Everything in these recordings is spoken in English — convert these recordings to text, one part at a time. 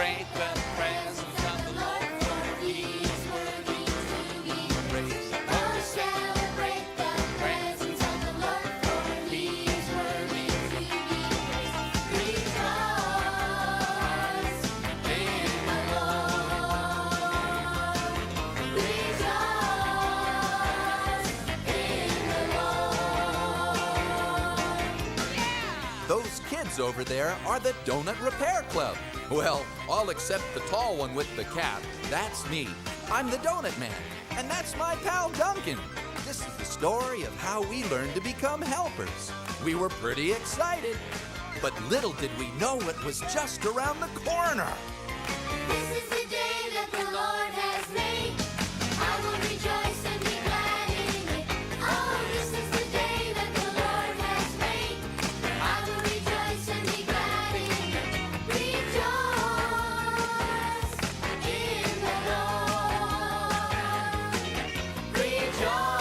celebrate the presence of the Lord, for He is worthy to be praised. Oh, celebrate the presence of the Lord, for He is worthy to be praised. Rejoice in the Lord. Rejoice in the Lord. Those kids over there are the Donut Repair Club. Well, all except the tall one with the cap. That's me. I'm the Donut Man. And that's my pal Duncan. This is the story of how we learned to become helpers. We were pretty excited. But little did we know it was just around the corner. This is the day that the Lord has made. I will rejoice and be glad in it. Oh, this is the day that the Lord has made. I will rejoice and be glad in it. Rejoice in the Lord. Rejoice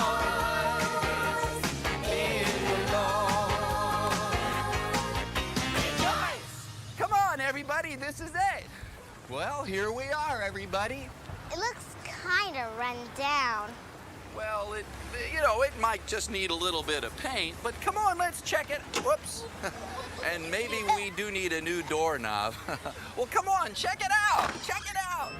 in the Lord. Come on, everybody, this is it. Well, here we are, everybody. It looks kind of run down. Well, it might just need a little bit of paint, but come on, let's check it. Whoops. And maybe we do need a new doorknob. Well, come on, check it out. Check it out.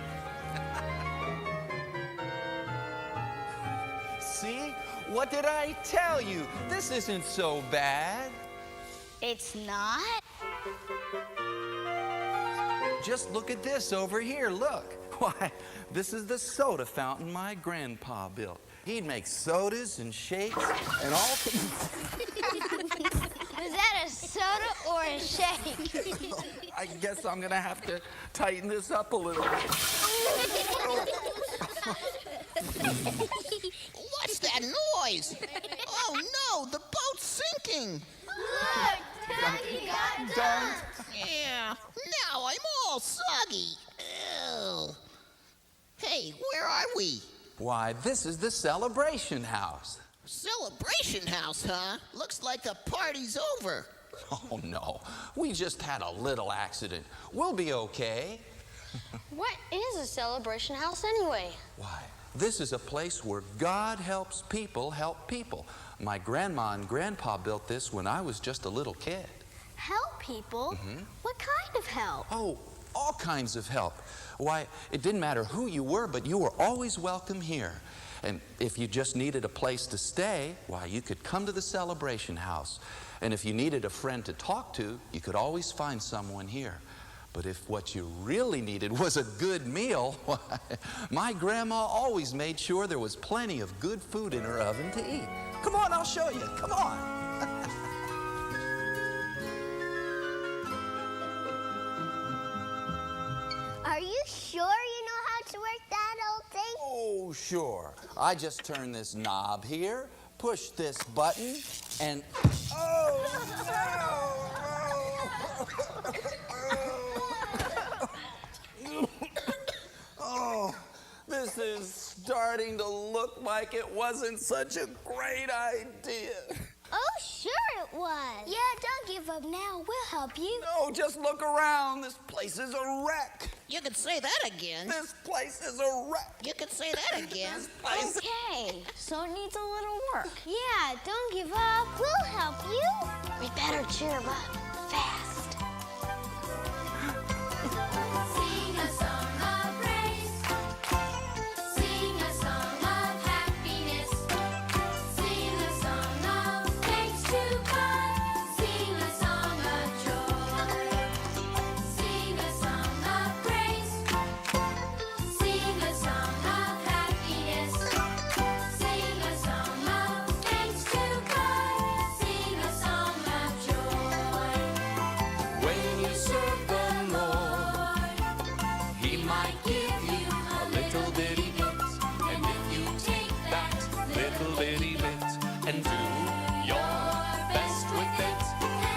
See? What did I tell you? This isn't so bad. It's not? Just look at this over here, look. Why, this is the soda fountain my grandpa built. He'd make sodas and shakes and all. Is that a soda or a shake? I guess I'm gonna have to tighten this up a little bit. What's that noise? Oh no, the boat's sinking. Look, Dougie got dunked. Yeah, now I'm all soggy. Ew. Hey, where are we? Why, this is the Celebration House. Celebration house, huh? Looks like the party's over. Oh no, we just had a little accident. We'll be okay. What is a celebration house anyway? Why, this is a place where God helps people help people. My grandma and grandpa built this when I was just a little kid. Help people? What kind of help? Oh, all kinds of help. Why, it didn't matter who you were, but you were always welcome here. And if you just needed a place to stay, why, you could come to the Celebration House. And if you needed a friend to talk to, you could always find someone here. But if what you really needed was a good meal, why, my grandma always made sure there was plenty of good food in her oven to eat. Come on, I'll show you. Come on. Are you sure you know how to work that old thing? Oh, sure. I just turn this knob here, push this button, and oh, this is starting to look like it wasn't such a great idea. Oh, sure it was. Yeah, don't give up now. We'll help you. No, just look around. This place is a wreck. You could say that again. This place is a wreck. You could say that again. Okay, so it needs a little work. Yeah, don't give up. We'll help you. We better cheer him up fast. Sing a song of praise. Sing a song of happiness. Sing a song of thanks to God. Sing a song of joy. Sing a song of praise. Sing a song of happiness. Sing a song of thanks to God. Sing a song of joy. When you serve the Lord, He might give you a little bitty bit. And if you take that little bitty bit and do your best with it,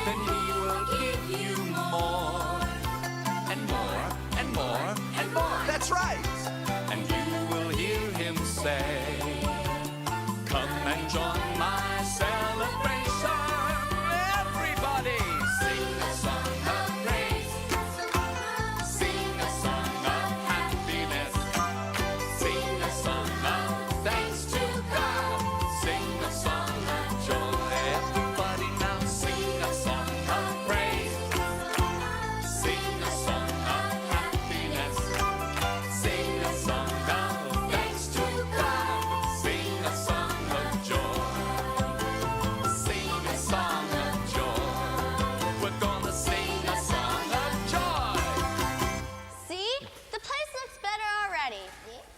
then He will give you more and more and more and more. That's right. And you will hear Him say, come and join my celebration. Everybody sing a song of praise. Sing a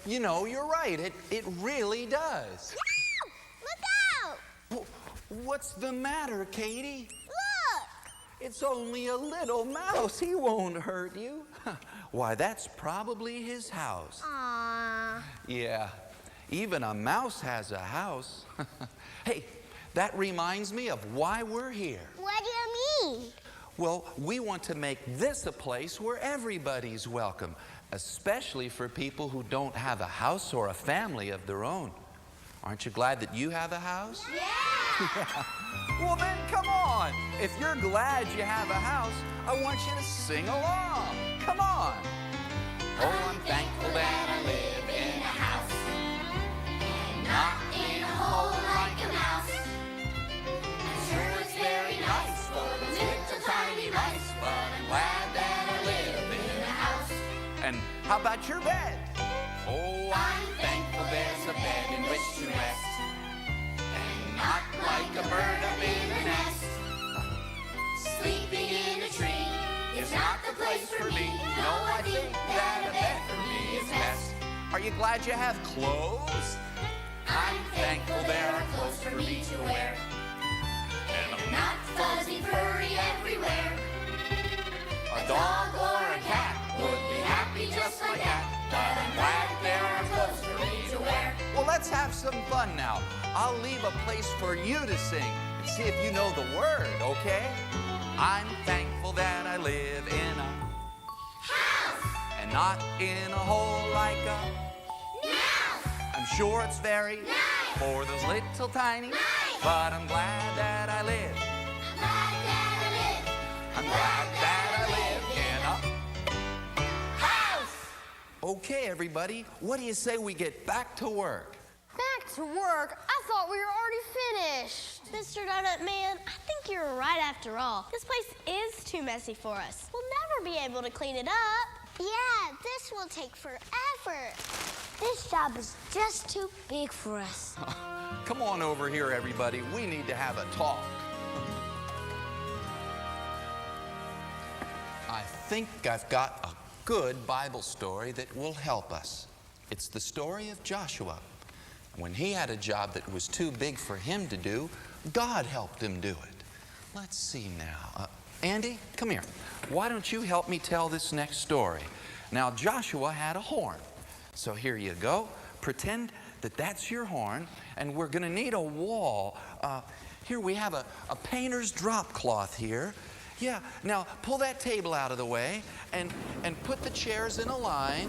you know, you're right. It really does. Look out! What's the matter, Katie? Look! It's only a little mouse. He won't hurt you. Why, that's probably his house. Aww. Yeah, even a mouse has a house. Hey, that reminds me of why we're here. What do you mean? Well, we want to make this a place where everybody's welcome, especially for people who don't have a house or a family of their own. Aren't you glad that you have a house? Yeah! Well, then come on. If you're glad you have a house, I want you to sing along. Come on. Oh, I'm thankful that I live in a house, not in a hole like a mouse. I'm sure it's very nice for the little tiny mice, but I'm glad that I live in a house. And how about your bed? Oh, I'm thankful there's a bed in which to rest, and not like a bird up in a nest. Sleeping in a tree is not the place for me. No, I think that a bed for me is best. Are you glad you have clothes? I'm thankful there are clothes for me to wear, and I'm not fuzzy furry everywhere. A dog or a cat would be happy just like that, but I'm glad there are clothes for me to wear. Well, let's have some fun now. I'll leave a place for you to sing and see if you know the word, okay? I'm thankful that I live in a house and not in a hole like a mouse. I'm sure it's very nice for those little tiny mice, but I'm glad that I live. I'm glad that I live in a house. Okay, everybody, what do you say we get back to work? Back to work? I thought we were already finished. Mr. Donut Man, I think you're right after all. This place is too messy for us. We'll never be able to clean it up. Yeah, this will take forever. This job is just too big for us. Come on over here, everybody. We need to have a talk. I think I've got a good Bible story that will help us. It's the story of Joshua. When he had a job that was too big for him to do, God helped him do it. Let's see now. Andy, come here. Why don't you help me tell this next story? Now, Joshua had a horn. So here you go. Pretend that that's your horn, and we're going to need a wall. Here we have a painter's drop cloth here. Yeah, now pull that table out of the way and put the chairs in a line,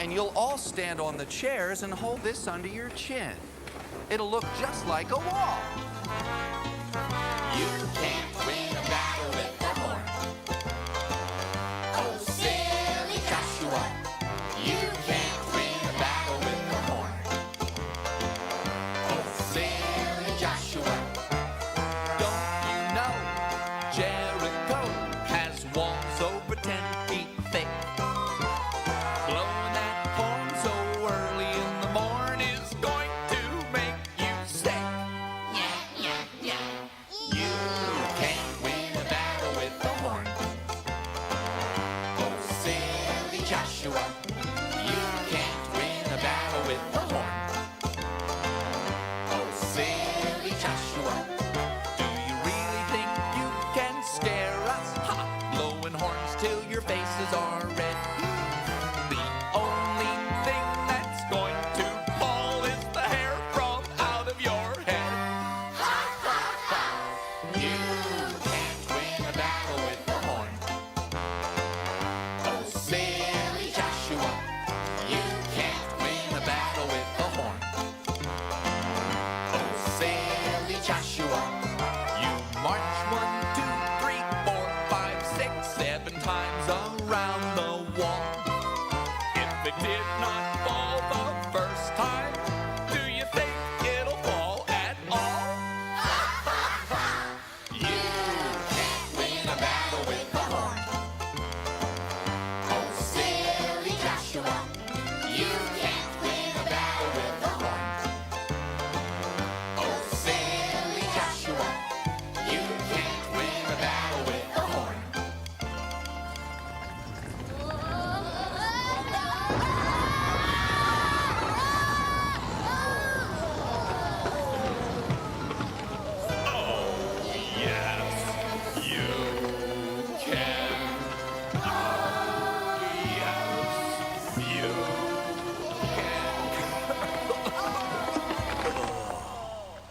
and you'll all stand on the chairs and hold this under your chin. It'll look just like a wall. You can't win a battle with a horn. Oh, silly Joshua, you can't win a battle with a horn. Oh, silly Joshua, don't you know Jericho has walls over 10 feet thick? Blowing that horn so early in the morning is going to make you sick. Yeah, yeah.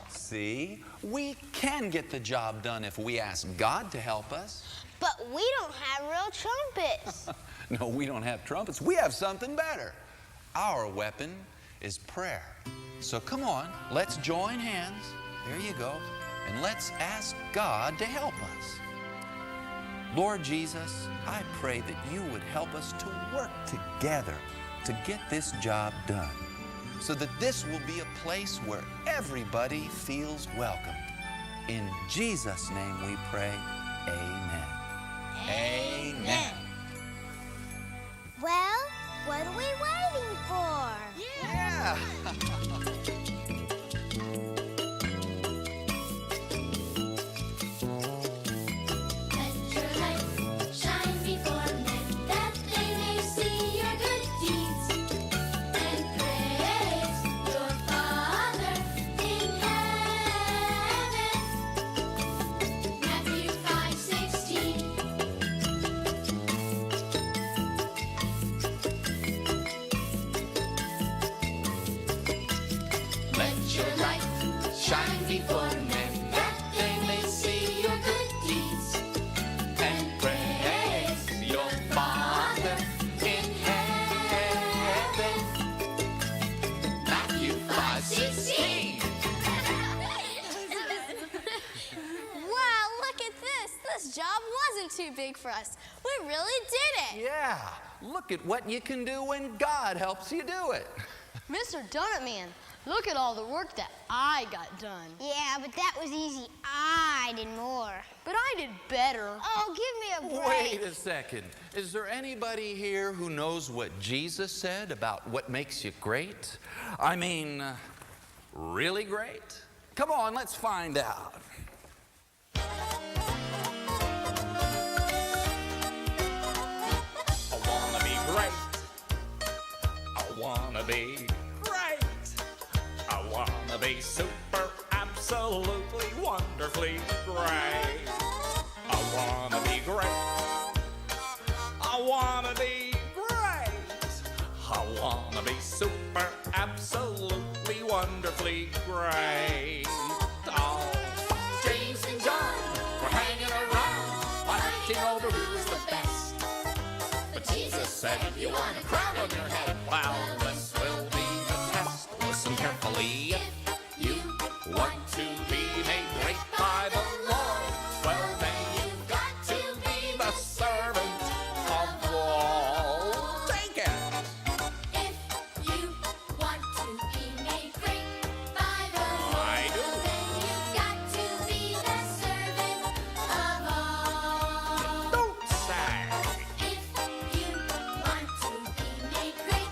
See, we can get the job done if we ask God to help us. But we don't have real trumpets. No, we don't have trumpets. We have something better. Our weapon is prayer. So come on, let's join hands. There you go. And let's ask God to help us. Lord Jesus, I pray that you would help us to work together to get this job done, so that this will be a place where everybody feels welcome. In Jesus' name we pray, amen. Amen. Well, what are we waiting for? Yeah. Let your light shine before men, that they may see your good deeds and praise your Father in heaven. Matthew 5:16. Let your light shine before men, that they may see your good deeds and praise your Father in heaven. Matthew 5:16. Wow, look at this. This job wasn't too big for us. We really did it. Yeah. Look at what you can do when God helps you do it. Mr. Donut Man, look at all the work that I got done. Yeah, but that was easy. I did more. But I did better. Oh, give me a break. Wait a second. Is there anybody here who knows what Jesus said about what makes you great? I mean, really great? Come on, let's find out. I wanna be great. I wanna be great. I wanna be super, absolutely, wonderfully great. I wanna be great. I wanna be great. I wanna be super, absolutely, wonderfully great. Oh, James and John were hanging around, fighting over who's the best. But Jesus said, if you want a crown on your head, well, this will be the test. Listen carefully. If you want to be made great by the Lord, well, then you've got to be the servant of all. Take it. If you want to be made great by the Lord, I do. then you've got to be the servant of all. Don't say. If you want to be made great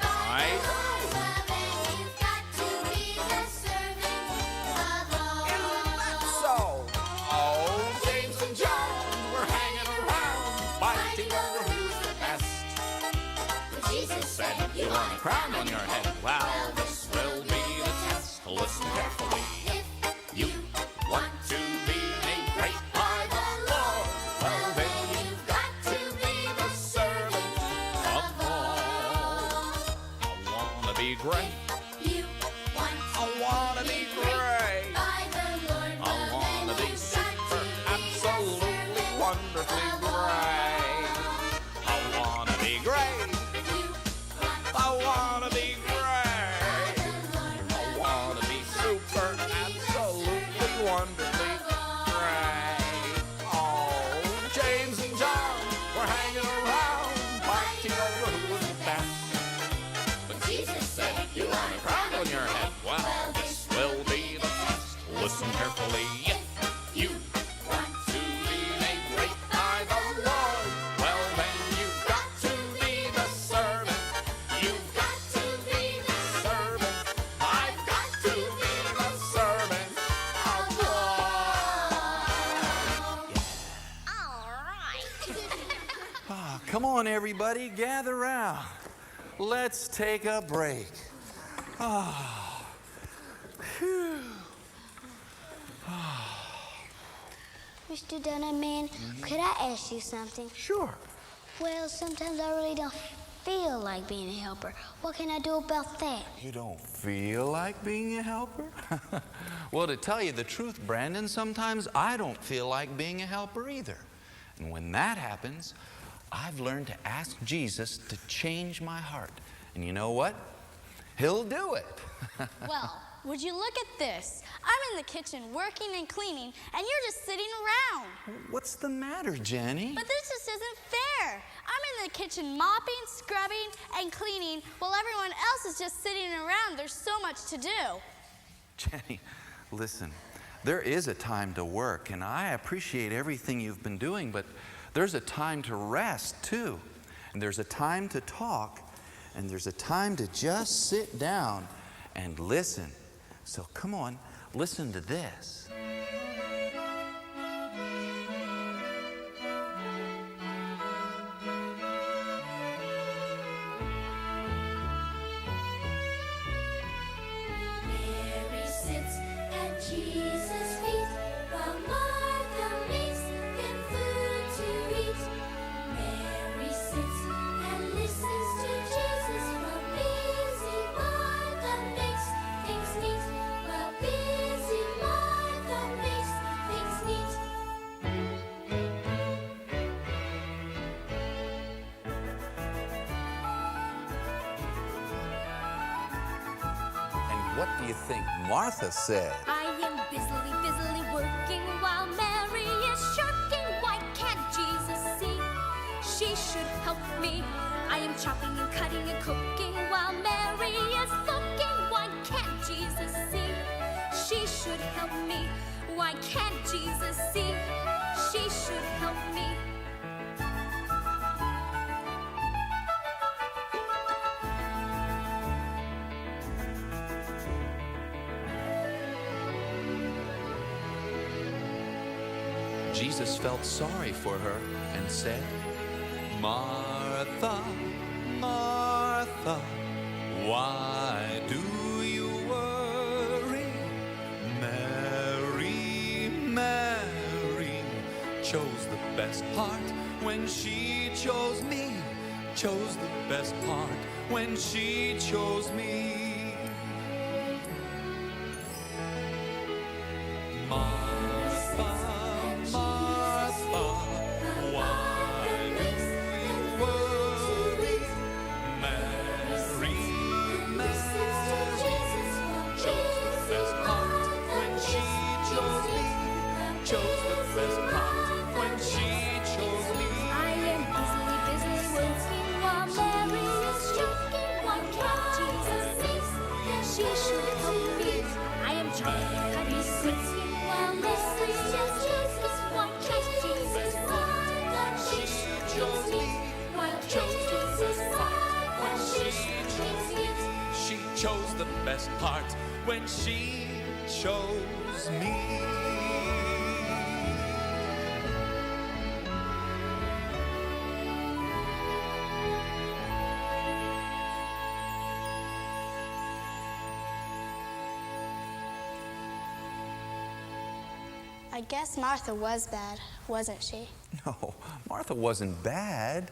by I the Lord, well, then you've got to be the servant of all. So, oh, James and John were hanging around, fighting over who's the best. But Jesus Said, if you want a crown on your head, well, this will be the test. Listen carefully. if You want to be made great by the Lord, well, then you've got to be the servant of all. I wanna be great. you want I wanna be great. by the Lord, I wanna be super, absolutely, wonderfully great. I wanna be great. I wanna be great. I wanna be super, absolutely, wonderfully great. Oh, James and John were hanging around, fighting over who was the best. But Jesus said, if you want a crown on your head, well, this will be the test. Listen carefully. If you want to be made great by the Lord, well, then you've got to be the servant. You've got to be the servant. I've got to be the servant of all. All right. Ah, come on, everybody, gather round. Let's take a break. Ah. Phew. Mr. Donut Man, could I ask you something? Sure. Well, sometimes I really don't feel like being a helper. What can I do about that? You don't feel like being a helper? Well, to tell you the truth, Brandon, sometimes I don't feel like being a helper either. And when that happens, I've learned to ask Jesus to change my heart. And you know what? He'll do it. Well, would you look at this? I'm in the kitchen working and cleaning, and you're just sitting around. What's the matter, Jenny? But this just isn't fair. I'm in the kitchen mopping, scrubbing, and cleaning while everyone else is just sitting around. There's so much to do. Jenny, listen, there is a time to work, and I appreciate everything you've been doing, but there's a time to rest, too. And there's a time to talk, and there's a time to just sit down and listen. So come on, listen to this. Mary sits at Jesus' feet while Martha makes them food to eat. Mary sits and listens to Jesus while busy Martha makes things neat. While busy Martha makes things neat. And what do you think Martha said? I am busily working while Mary is shirking. Why can't Jesus see? She should help me. I am chopping and cutting and cooking while Mary is looking. Why can't Jesus see? She should help me. Why can't Jesus see? She should help me. Jesus felt sorry for her and said, Martha, Martha, why do you worry? Mary, Mary chose the best part when she chose me. Chose the best part when she chose me. Martha, Martha, why do you worry? Mary, Mary chose the best part when she chose me. Chose the best part when she chose me. I am busily working while Mary is joking. Why can't Jesus see? She should help me. I am trying to cut me cooking while Mary is joking. Why can't Jesus see? She should chose me. Why can't Jesus see? When she chose the best part when she chose me. I guess Martha was bad, wasn't she? No, Martha wasn't bad.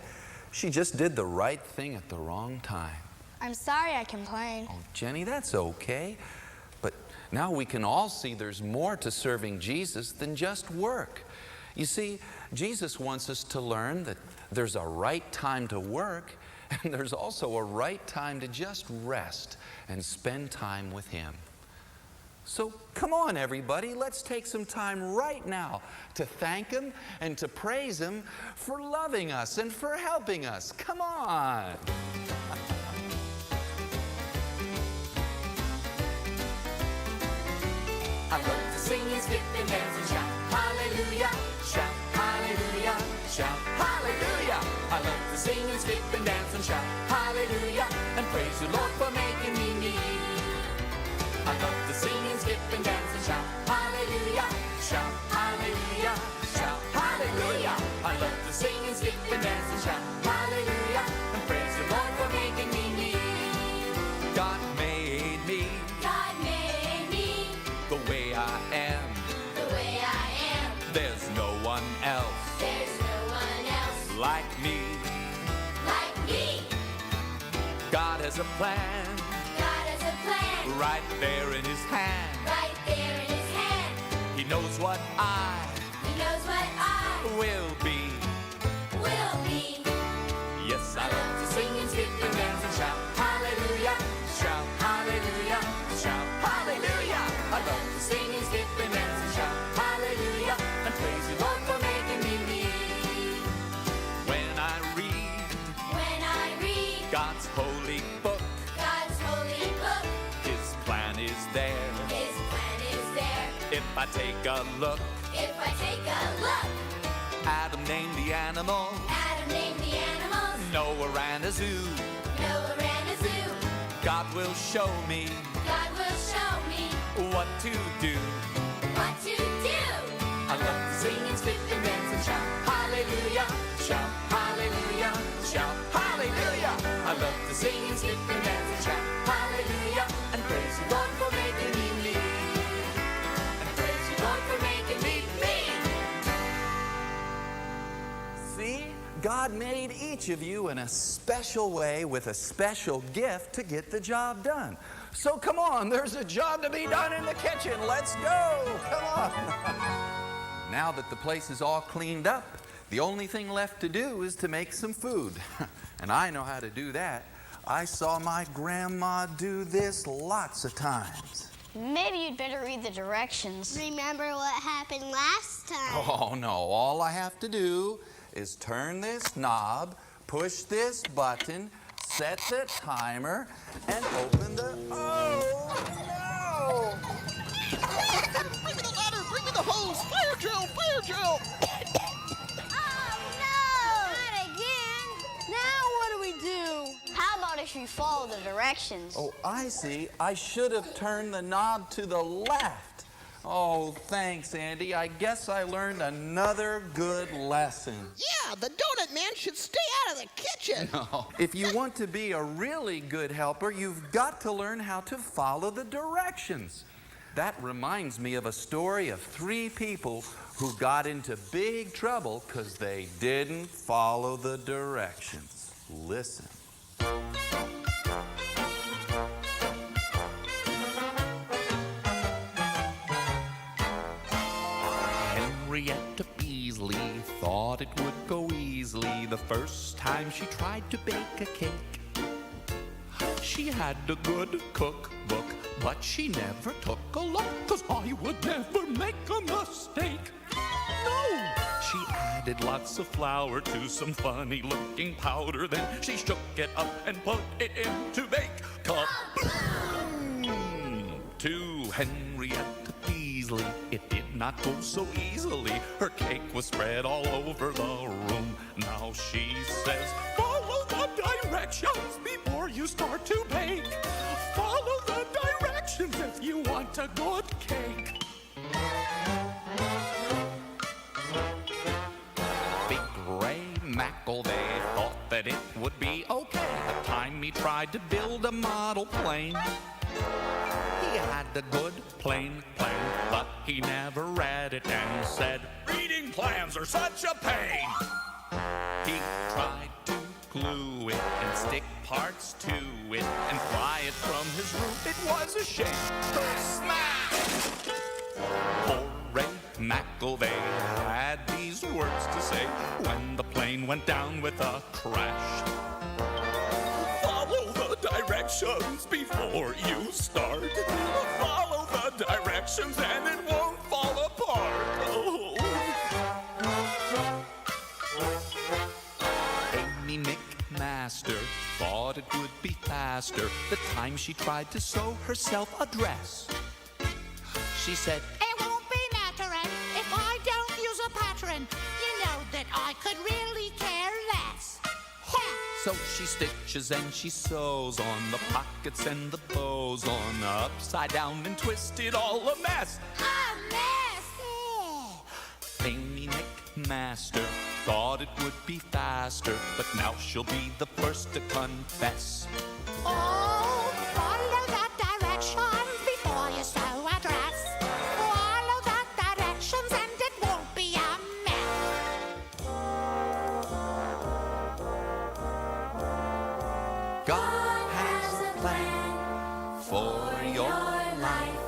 She just did the right thing at the wrong time. I'm sorry I complained. Oh, Jenny, that's okay. But now we can all see there's more to serving Jesus than just work. You see, Jesus wants us to learn that there's a right time to work, and there's also a right time to just rest and spend time with Him. So come on, everybody, let's take some time right now to thank Him and to praise Him for loving us and for helping us. Come on. I love to sing and skip and dance and shout hallelujah, shout hallelujah, shout hallelujah. I love to sing and skip and dance and shout hallelujah and praise you, Lord, for making me me. I love to sing and skip and dance and shout hallelujah, shout hallelujah, shout hallelujah. I love to sing and skip and dance and shout hallelujah and praise you, Lord. has a plan God has a plan right there in his hand. right there in his hand. He knows what I He knows what I will be. will be. Yes, I love to sing and skip and dance and shout hallelujah, shout hallelujah, shout hallelujah. I love to sing and skip and dance and shout hallelujah and praise you, Lord, for making me me. When I read When I read God's holy book, God's holy book, his plan is there. his plan is there. If I take a look, If I take a look, Adam named the animal, Adam named the animals, Noah ran a zoo. Noah ran a zoo. God will show me God will show me what to do. what to do. I love to sing and skip and dance and shout hallelujah, shout hallelujah, shout hallelujah. I love to sing and skip and dance and shout hallelujah and praise you, Lord, for making me me. And praise you, Lord, for making me me. See, God made each of you in a special way with a special gift to get the job done. So come on, there's a job to be done in the kitchen. Let's go. Come on. Now that the place is all cleaned up, the only thing left to do is to make some food. And I know how to do that. I saw my grandma do this lots of times. Maybe you'd better read the directions. Remember what happened last time? Oh no, all I have to do is turn this knob, push this button, set the timer, and open the... Oh, no! Bring me the ladder! Bring me the hose! Fire drill! Fire drill! Oh, no! Not again! Now what do we do? How about if you follow the directions? Oh, I see. I should have turned the knob to the left. Oh, thanks, Andy. I guess I learned another good lesson. Yeah, the donut man should stay out of the kitchen. If you want to be a really good helper, you've got to learn how to follow the directions. That reminds me of a story of 3 people who got into big trouble because they didn't follow the directions. Listen. Henrietta Beasley thought it would go easily the first time she tried to bake a cake. She had a good cookbook, but she never took a look, 'cause I would never make a mistake. No! She added lots of flour to some funny-looking powder, then she shook it up and put it into bake. Kaboom! To Henrietta Beasley, it did not go so easily. Her cake was spread all over the room. Now she says, follow the directions before you start to bake. Follow the directions if you want a good cake. Big Ray McElvey thought that it would be okay the time he tried to build a model plane. He had a good plain plan, but he never read it and said, reading plans are such a pain. He tried to glue it and stick parts to it and fly it from his roof. It was a shame. Smash! Poor Ray McElvey had these words to say when the plane went down with a crash. Follow the directions before you start. Follow the directions and it won't fall apart. Oh. Amy McMaster thought it would be faster the time she tried to sew herself a dress. She said, It won't be mattering if I don't use a pattern. You know that I could really care less. so she stitches and she sews on the pockets and the bows on upside down and twisted, all a mess. A mess! Amy McMaster thought it would be faster, but now she'll be the first to confess. Oh, follow the directions before you sew a dress. Follow the directions and it won't be a mess. God has plan for your life.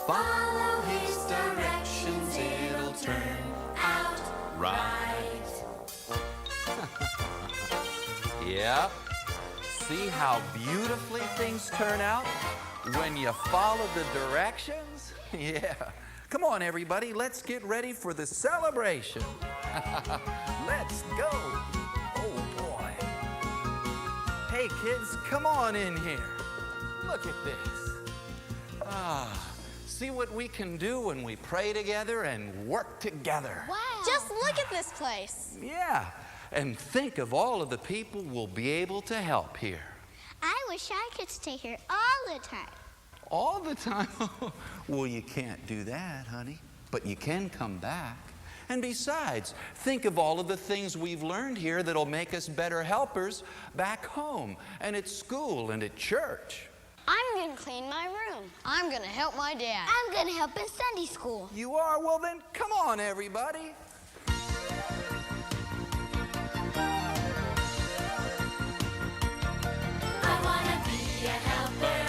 Follow his directions, it'll turn out right. Yep. See how beautifully things turn out when you follow the directions? Yeah. Come on, everybody, let's get ready for the celebration. Let's go. Oh, boy. Hey, kids, come on in here. Look at this. See what we can do when we pray together and work together. Wow. Just look at this place. Yeah. And think of all of the people we'll be able to help here. I wish I could stay here all the time. All the time? Well, you can't do that, honey. But you can come back. And besides, think of all of the things we've learned here that'll make us better helpers back home and at school and at church. I'm going to clean my room. I'm gonna help my dad. I'm going to help in Sunday school. You are? Well, then, come on, everybody. I wanna be a helper,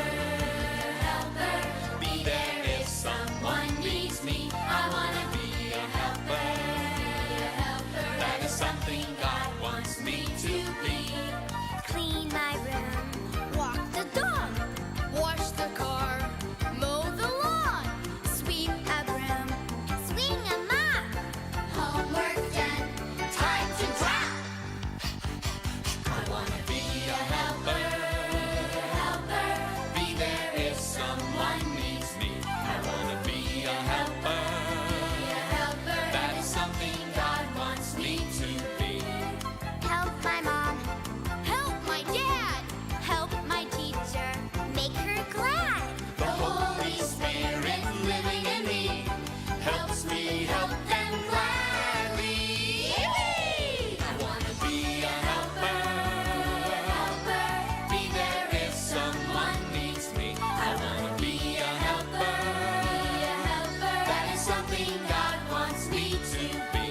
helper. Be there if someone needs me. I wanna be a helper, helper. That is something God wants me to be. Clean my room. Walk the dog. Wash the car, mow the lawn. Sweep a broom. Swing a mop. Homework done. Time to drop. I wanna be a helper, helper. Be there if someone needs me. I wanna be a helper, helper. That is something God wants me to be. Help my mom. Help my dad. Help my teacher. Make her glad. The Holy Spirit living in me helps me help them gladly. I wanna be a helper, helper. Be there if someone needs me. I wanna be a helper, helper. That is something God wants me to be.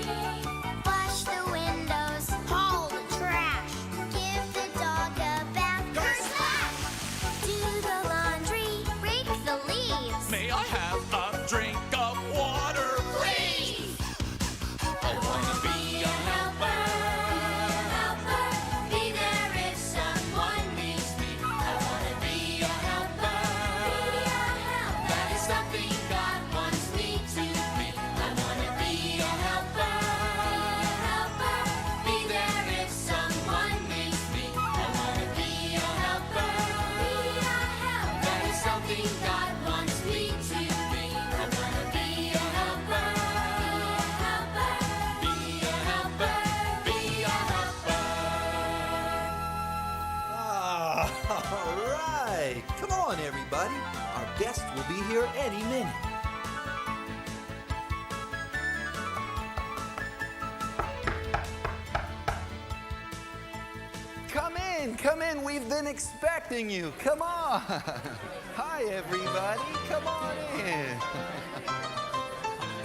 Wash the windows. Haul the trash. Give the dog a bath. Splash. Do the laundry. Rake the leaves. May I have a drink of water, Please. I wanna be a helper, helper. Be there if someone needs me. I wanna be a helper, helper. That is something God wants me to be. I wanna be a helper, helper. Be there if someone needs me. I wanna be a helper, helper. That is something God wants me to be. I wanna be a helper, helper. Be a helper, be a helper. All right. Come on, everybody. Our guest will be here any minute. Come in. We've been expecting you. Come on. Hi, everybody. Come on in.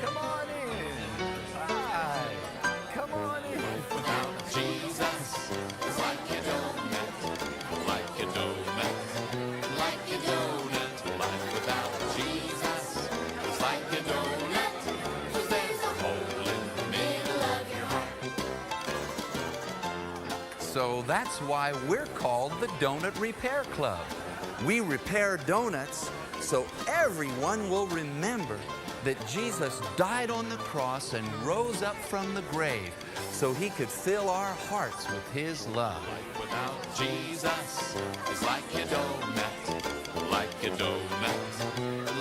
Come on in. Hi. Come on in. Without Jesus, it's like a donut, like a donut, like a donut. Life without Jesus is like a donut, 'cause there's a hole in the middle of your heart. So that's why we're called the Donut Repair Club. We repair donuts so everyone will remember that Jesus died on the cross and rose up from the grave so he could fill our hearts with his love. Without Jesus, it's like a donut, like a donut,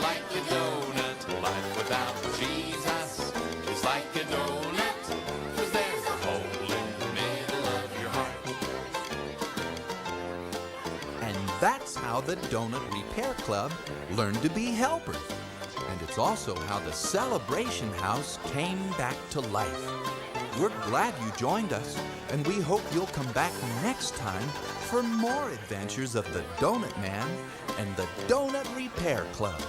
like a donut. Life without Jesus is like a donut, 'cause there's a hole in the middle of your heart. And that's how the Donut Repair Club learned to be helpers. And it's also how the Celebration House came back to life. We're glad you joined us, and we hope you'll come back next time for more adventures of the Donut Man and the Donut Repair Club.